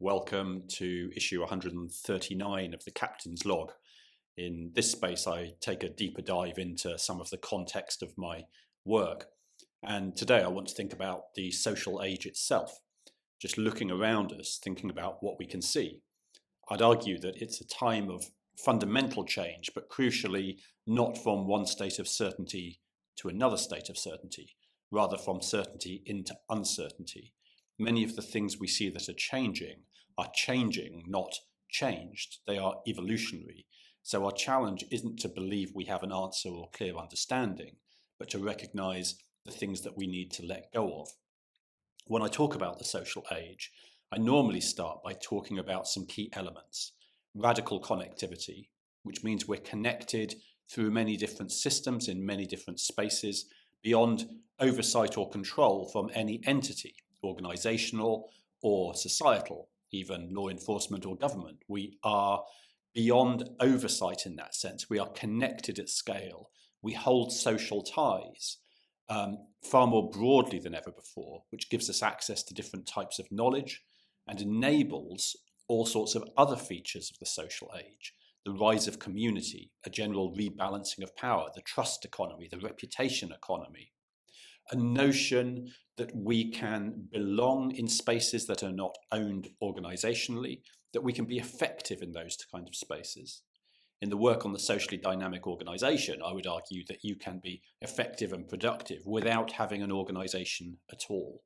Welcome to issue 139 of the Captain's Log. In this space, I take a deeper dive into some of the context of my work. And today I want to think about the social age itself, just looking around us, thinking about what we can see. I'd argue that it's a time of fundamental change, but crucially not from one state of certainty to another state of certainty, rather from certainty into uncertainty. Many of the things we see that are changing, not changed. They are evolutionary. So our challenge isn't to believe we have an answer or clear understanding, but to recognize the things that we need to let go of. When I talk about the social age, I normally start by talking about some key elements. Radical connectivity, which means we're connected through many different systems in many different spaces, beyond oversight or control from any entity, organizational or societal, even law enforcement or government. We are beyond oversight in that sense. We are connected at scale. We hold social ties far more broadly than ever before, which gives us access to different types of knowledge and enables all sorts of other features of the social age. The rise of community, a general rebalancing of power, the trust economy, the reputation economy, a notion that we can belong in spaces that are not owned organizationally, that we can be effective in those kind of spaces. In the work on the socially dynamic organization, I would argue that you can be effective and productive without having an organization at all.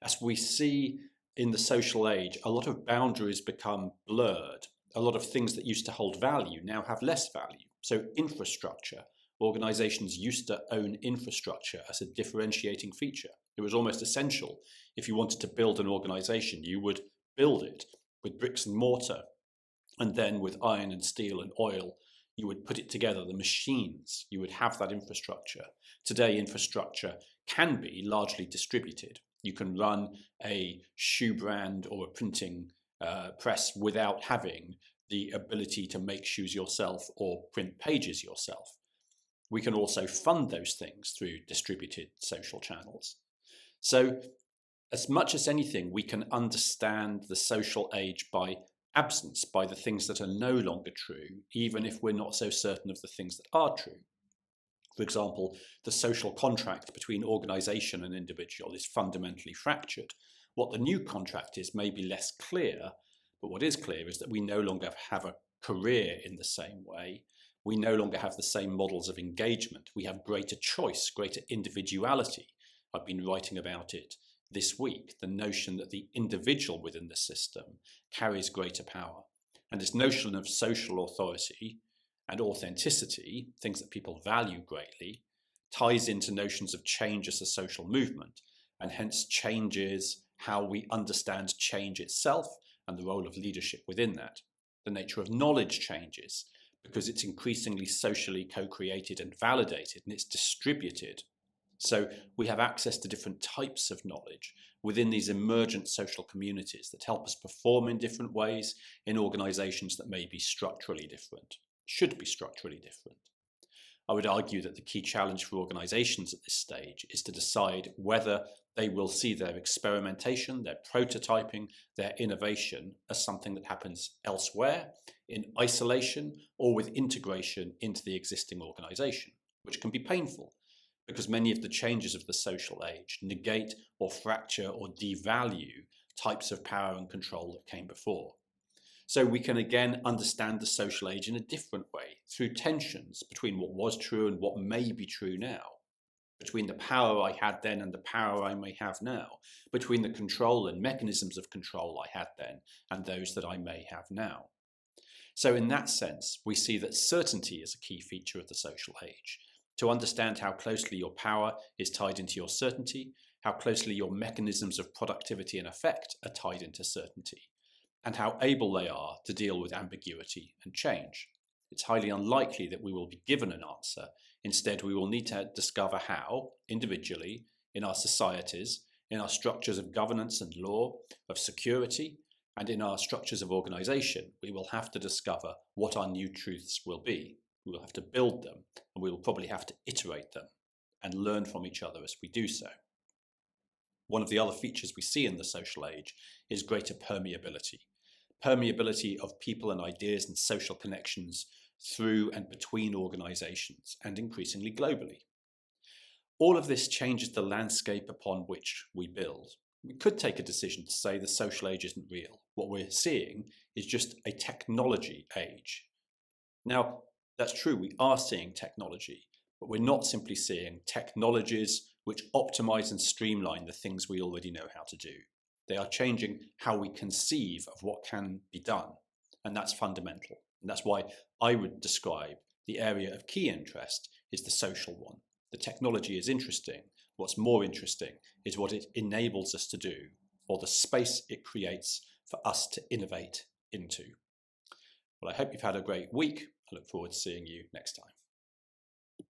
As we see in the social age, a lot of boundaries become blurred. A lot of things that used to hold value now have less value. So infrastructure, organizations used to own infrastructure as a differentiating feature. It was almost essential. If you wanted to build an organization, you would build it with bricks and mortar. And then with iron and steel and oil, you would put it together, the machines, you would have that infrastructure. Today, infrastructure can be largely distributed. You can run a shoe brand or a printing press without having the ability to make shoes yourself or print pages yourself. We can also fund those things through distributed social channels. So as much as anything, we can understand the social age by absence, by the things that are no longer true, even if we're not so certain of the things that are true. For example, the social contract between organization and individual is fundamentally fractured. What the new contract is may be less clear, but what is clear is that we no longer have a career in the same way. We no longer have the same models of engagement. We have greater choice, greater individuality. I've been writing about it this week, the notion that the individual within the system carries greater power. And this notion of social authority and authenticity, things that people value greatly, ties into notions of change as a social movement, and hence changes how we understand change itself and the role of leadership within that. The nature of knowledge changes because it's increasingly socially co-created and validated, and it's distributed. So we have access to different types of knowledge within these emergent social communities that help us perform in different ways in organizations that may be structurally different, should be structurally different. I would argue that the key challenge for organizations at this stage is to decide whether they will see their experimentation, their prototyping, their innovation as something that happens elsewhere, in isolation, or with integration into the existing organization, which can be painful because many of the changes of the social age negate or fracture or devalue types of power and control that came before. So we can again understand the social age in a different way through tensions between what was true and what may be true now, between the power I had then and the power I may have now, between the control and mechanisms of control I had then and those that I may have now. So in that sense, we see that certainty is a key feature of the social age. To understand how closely your power is tied into your certainty, how closely your mechanisms of productivity and effect are tied into certainty, and how able they are to deal with ambiguity and change. It's highly unlikely that we will be given an answer. Instead, we will need to discover how, individually, in our societies, in our structures of governance and law, of security, and in our structures of organization, we will have to discover what our new truths will be. We will have to build them, and we will probably have to iterate them and learn from each other as we do so. One of the other features we see in the social age is greater permeability. Permeability of people and ideas and social connections through and between organizations, and increasingly globally. All of this changes the landscape upon which we build. We could take a decision to say the social age isn't real. What we're seeing is just a technology age. Now, that's true, we are seeing technology, but we're not simply seeing technologies which optimize and streamline the things we already know how to do. They are changing how we conceive of what can be done, and that's fundamental. And that's why I would describe the area of key interest is the social one. The technology is interesting. What's more interesting is what it enables us to do, or the space it creates for us to innovate into. Well, I hope you've had a great week. I look forward to seeing you next time.